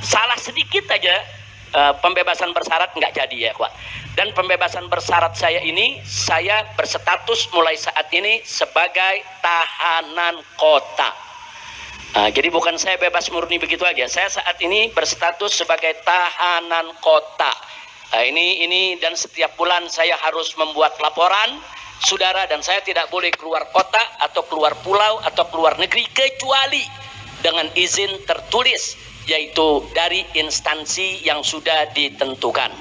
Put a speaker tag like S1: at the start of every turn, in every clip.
S1: salah sedikit aja pembebasan bersyarat nggak jadi ya kawan. Dan pembebasan bersyarat saya ini, saya berstatus mulai saat ini sebagai tahanan kota. Jadi bukan saya bebas murni begitu aja. Saya saat ini berstatus sebagai tahanan kota. Ini dan setiap bulan saya harus membuat laporan, saudara, dan saya tidak boleh keluar kota atau keluar pulau atau keluar negeri kecuali dengan izin tertulis, yaitu dari instansi yang sudah ditentukan.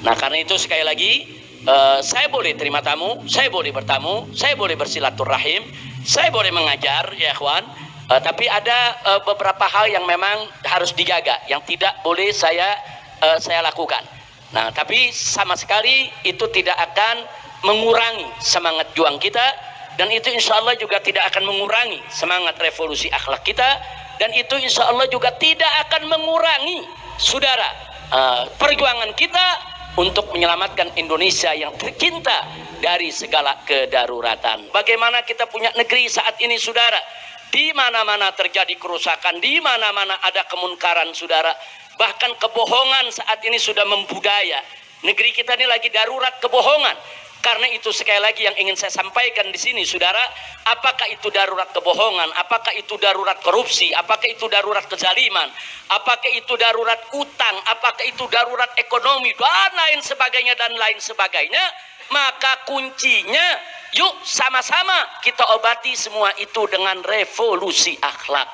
S1: Nah, karena itu sekali lagi saya boleh terima tamu, saya boleh bertamu, saya boleh bersilaturahim, saya boleh mengajar ya kawan. Tapi ada beberapa hal yang memang harus dijaga, yang tidak boleh saya lakukan. Nah, tapi sama sekali itu tidak akan mengurangi semangat juang kita, dan itu insya Allah juga tidak akan mengurangi semangat revolusi akhlak kita, dan itu insya Allah juga tidak akan mengurangi, saudara, perjuangan kita untuk menyelamatkan Indonesia yang tercinta dari segala kedaruratan. Bagaimana kita punya negeri saat ini, saudara? Di mana-mana terjadi kerusakan, di mana-mana ada kemunkaran, saudara. Bahkan kebohongan saat ini sudah membudaya. Negeri kita ini lagi darurat kebohongan. Karena itu sekali lagi yang ingin saya sampaikan di sini, saudara, apakah itu darurat kebohongan, apakah itu darurat korupsi, apakah itu darurat kezaliman, apakah itu darurat utang, apakah itu darurat ekonomi, dan lain sebagainya, maka kuncinya, yuk sama-sama kita obati semua itu dengan revolusi akhlak.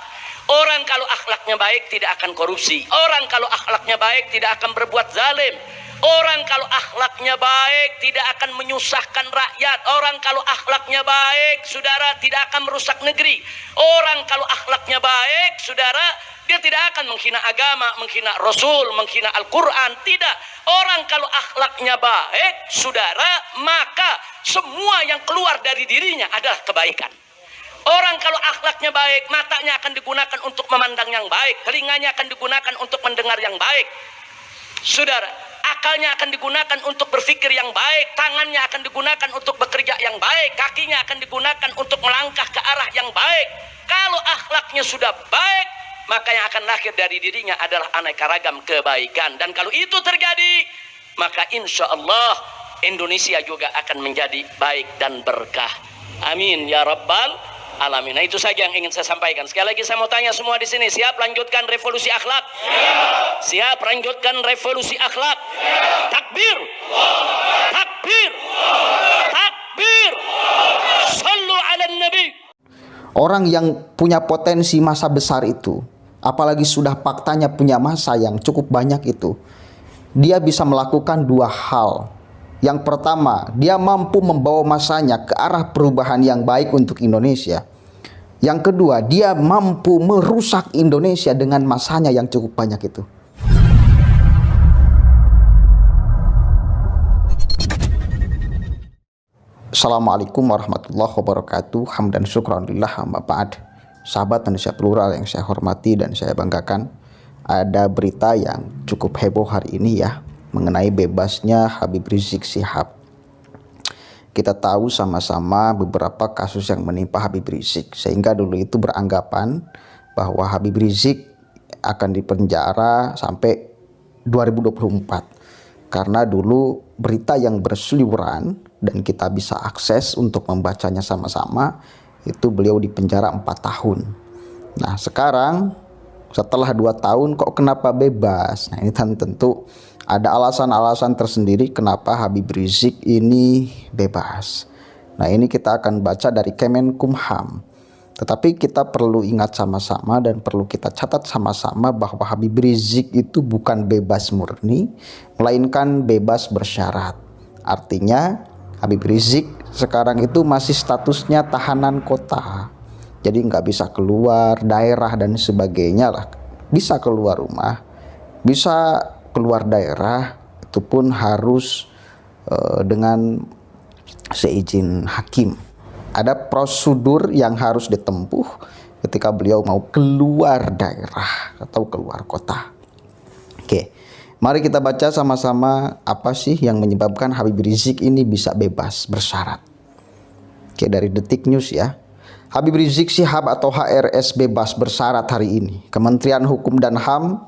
S1: Orang kalau akhlaknya baik tidak akan korupsi. Orang kalau akhlaknya baik tidak akan berbuat zalim. Orang kalau akhlaknya baik tidak akan menyusahkan rakyat. Orang kalau akhlaknya baik, saudara, tidak akan merusak negeri. Orang kalau akhlaknya baik, saudara, dia tidak akan menghina agama, menghina Rasul, menghina Al-Quran. Tidak. Orang kalau akhlaknya baik, saudara, maka semua yang keluar dari dirinya adalah kebaikan. Orang kalau akhlaknya baik, matanya akan digunakan untuk memandang yang baik, telinganya akan digunakan untuk mendengar yang baik, saudara, akalnya akan digunakan untuk berpikir yang baik, tangannya akan digunakan untuk bekerja yang baik, kakinya akan digunakan untuk melangkah ke arah yang baik. Kalau akhlaknya sudah baik, maka yang akan lahir dari dirinya adalah aneka ragam kebaikan. Dan kalau itu terjadi, maka insya Allah Indonesia juga akan menjadi baik dan berkah. Amin ya rabbal alamin. Nah, itu saja yang ingin saya sampaikan. Sekali lagi saya mau tanya semua di sini, siap lanjutkan revolusi akhlak? Siap lanjutkan revolusi akhlak? Takbir! Takbir! Takbir! Sallu ala nabi.
S2: Orang yang punya potensi masa besar itu, apalagi sudah faktanya punya masa yang cukup banyak itu, dia bisa melakukan dua hal. Yang pertama, dia mampu membawa masanya ke arah perubahan yang baik untuk Indonesia. Yang kedua, dia mampu merusak Indonesia dengan masanya yang cukup banyak itu. Assalamualaikum warahmatullahi wabarakatuh. Hamdan syukran lillah amma ba'd. Sahabat Indonesia Plural yang saya hormati dan saya banggakan, ada berita yang cukup heboh hari ini ya, mengenai bebasnya Habib Rizik Syihab. Kita tahu sama-sama beberapa kasus yang menimpa Habib Rizik, sehingga dulu itu beranggapan bahwa Habib Rizik akan dipenjara sampai 2024. Karena dulu berita yang berseliweran dan kita bisa akses untuk membacanya sama-sama, itu beliau dipenjara 4 tahun. Nah, sekarang setelah 2 tahun kok kenapa bebas? Nah, ini tentu ada alasan-alasan tersendiri kenapa Habib Rizik ini bebas. Nah, ini kita akan baca dari Kemenkumham. Tetapi kita perlu ingat sama-sama dan perlu kita catat sama-sama bahwa Habib Rizik itu bukan bebas murni, melainkan bebas bersyarat. Artinya Habib Rizik sekarang itu masih statusnya tahanan kota. Jadi nggak bisa keluar daerah dan sebagainya lah. Bisa keluar rumah, bisa keluar daerah, itu pun harus dengan seizin hakim. Ada prosedur yang harus ditempuh ketika beliau mau keluar daerah atau keluar kota. Oke, mari kita baca sama-sama apa sih yang menyebabkan Habib Rizik ini bisa bebas bersyarat. Oke, dari Detik News ya. Habib Rizik Syihab atau HRS bebas bersyarat hari ini. Kementerian Hukum dan HAM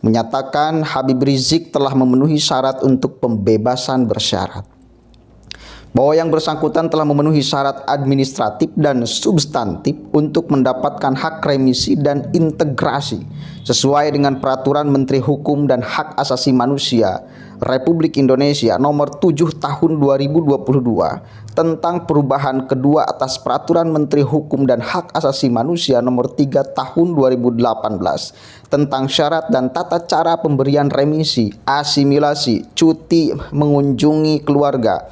S2: menyatakan Habib Rizik telah memenuhi syarat untuk pembebasan bersyarat. Bahwa yang bersangkutan telah memenuhi syarat administratif dan substantif untuk mendapatkan hak remisi dan integrasi sesuai dengan Peraturan Menteri Hukum dan Hak Asasi Manusia Republik Indonesia Nomor 7 Tahun 2022 tentang perubahan kedua atas Peraturan Menteri Hukum dan Hak Asasi Manusia Nomor 3 Tahun 2018 tentang syarat dan tata cara pemberian remisi, asimilasi, cuti mengunjungi keluarga,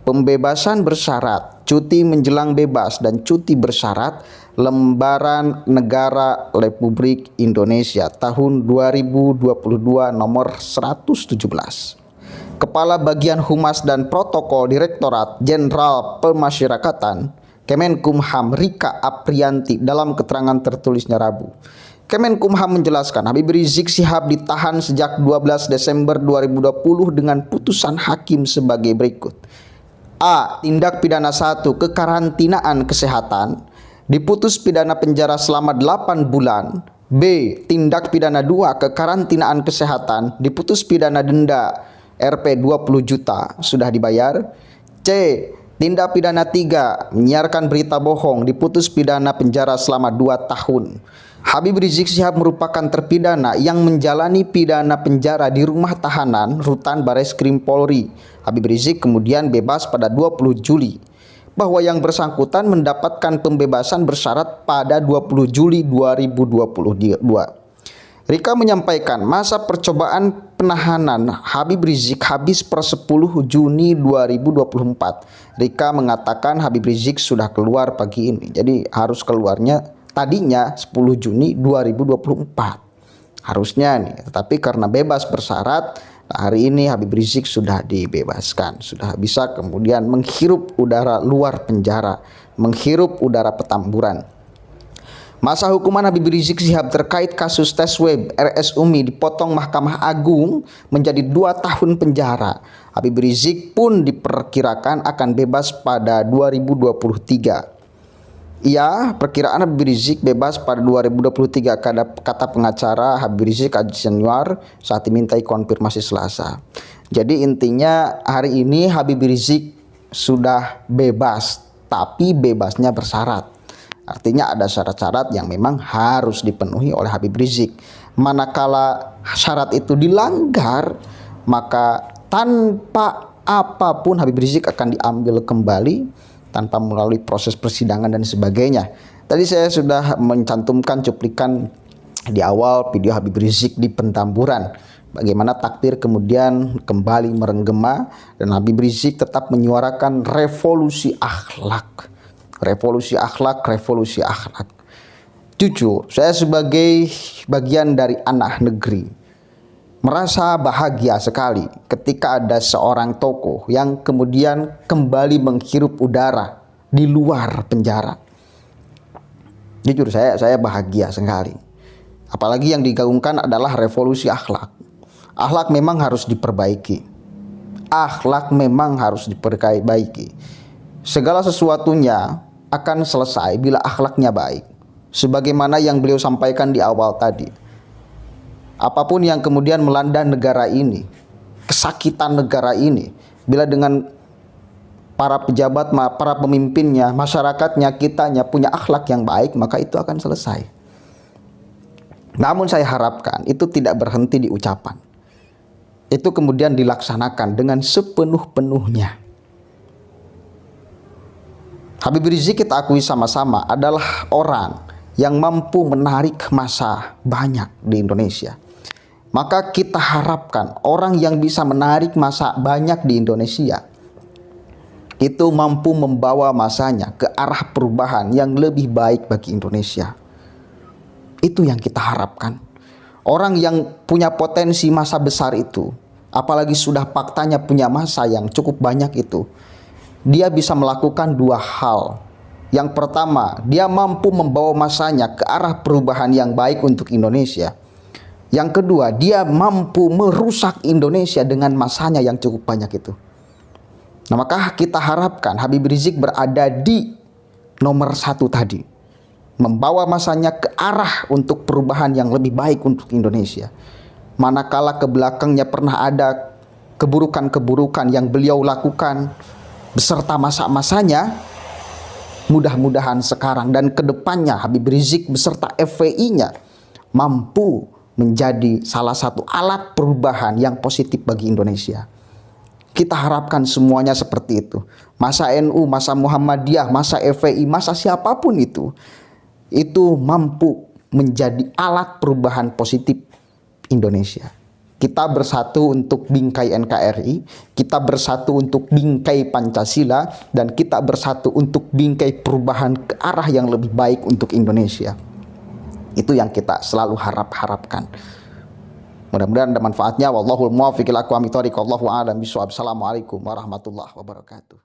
S2: pembebasan bersyarat, cuti menjelang bebas, dan cuti bersyarat Lembaran Negara Republik Indonesia tahun 2022 nomor 117. Kepala Bagian Humas dan Protokol Direktorat Jenderal Pemasyarakatan Kemenkumham Rika Aprianti dalam keterangan tertulisnya Rabu. Kemenkumham menjelaskan Habib Rizik Syihab ditahan sejak 12 Desember 2020 dengan putusan hakim sebagai berikut. A. Tindak pidana 1 kekarantinaan kesehatan, diputus pidana penjara selama 8 bulan. B. Tindak pidana 2 kekarantinaan kesehatan, diputus pidana denda Rp 20 juta, sudah dibayar. C. Tindak pidana 3 menyiarkan berita bohong, diputus pidana penjara selama 2 tahun. Habib Rizik Syihab merupakan terpidana yang menjalani pidana penjara di rumah tahanan Rutan Bareskrim Polri. Habib Rizik kemudian bebas pada 20 Juli. Bahwa yang bersangkutan mendapatkan pembebasan bersyarat pada 20 Juli 2022. Rika menyampaikan masa percobaan penahanan Habib Rizik habis per 10 Juni 2024. Rika mengatakan Habib Rizik sudah keluar pagi ini. Jadi harus keluarnya tadinya 10 Juni 2024. Harusnya nih, tetapi karena bebas bersyarat, hari ini Habib Rizik sudah dibebaskan, sudah bisa kemudian menghirup udara luar penjara, menghirup udara Petamburan. Masa hukuman Habib Rizik Syihab terkait kasus tes web RS Umi dipotong Mahkamah Agung menjadi 2 tahun penjara. Habib Rizik pun diperkirakan akan bebas pada 2023. Ya, perkiraan Habib Rizik bebas pada 2023, kata pengacara Habib Rizik Aziz Senior saat dimintai konfirmasi Selasa. Jadi intinya hari ini Habib Rizik sudah bebas, tapi bebasnya bersyarat. Artinya ada syarat-syarat yang memang harus dipenuhi oleh Habib Rizik. Manakala syarat itu dilanggar, maka tanpa apapun Habib Rizik akan diambil kembali tanpa melalui proses persidangan dan sebagainya. Tadi saya sudah mencantumkan cuplikan di awal video Habib Rizik di Petamburan. Bagaimana takbir kemudian kembali merenggema dan Habib Rizik tetap menyuarakan revolusi akhlak. Revolusi akhlak, revolusi akhlak. Jujur, saya sebagai bagian dari anak negeri merasa bahagia sekali ketika ada seorang tokoh yang kemudian kembali menghirup udara di luar penjara. Jujur saya bahagia sekali. Apalagi yang digaungkan adalah revolusi akhlak. Akhlak memang harus diperbaiki. Akhlak memang harus diperbaiki. Segala sesuatunya akan selesai bila akhlaknya baik. Sebagaimana yang beliau sampaikan di awal tadi. Apapun yang kemudian melanda negara ini, kesakitan negara ini, bila dengan para pejabat, para pemimpinnya, masyarakatnya, kitanya punya akhlak yang baik, maka itu akan selesai. Namun saya harapkan itu tidak berhenti di ucapan. Itu kemudian dilaksanakan dengan sepenuh-penuhnya. Habib Rizik kita akui sama-sama adalah orang yang mampu menarik massa banyak di Indonesia. Maka kita harapkan orang yang bisa menarik massa banyak di Indonesia itu mampu membawa massanya ke arah perubahan yang lebih baik bagi Indonesia. Itu yang kita harapkan. Orang yang punya potensi massa besar itu, apalagi sudah faktanya punya massa yang cukup banyak itu, dia bisa melakukan 2 hal. Yang pertama, dia mampu membawa massanya ke arah perubahan yang baik untuk Indonesia. Yang kedua, dia mampu merusak Indonesia dengan massanya yang cukup banyak itu. Nah, maka kita harapkan Habib Rizik berada di nomor 1 tadi. Membawa massanya ke arah untuk perubahan yang lebih baik untuk Indonesia. manakala ke belakangnya pernah ada keburukan-keburukan yang beliau lakukan beserta masa-masanya, mudah-mudahan sekarang dan kedepannya Habib Rizik beserta FPI-nya mampu menjadi salah satu alat perubahan yang positif bagi Indonesia. Kita harapkan semuanya seperti itu. Masa NU, masa Muhammadiyah, masa FPI, masa siapapun itu mampu menjadi alat perubahan positif Indonesia. Kita bersatu untuk bingkai NKRI, kita bersatu untuk bingkai Pancasila, dan kita bersatu untuk bingkai perubahan ke arah yang lebih baik untuk Indonesia. Itu yang kita selalu harapkan. Mudah-mudahan ada manfaatnya. Wallahul muwaffiq ila aqwamit thoriq. Wallahu a'lam bishawab. Assalamualaikum warahmatullahi wabarakatuh.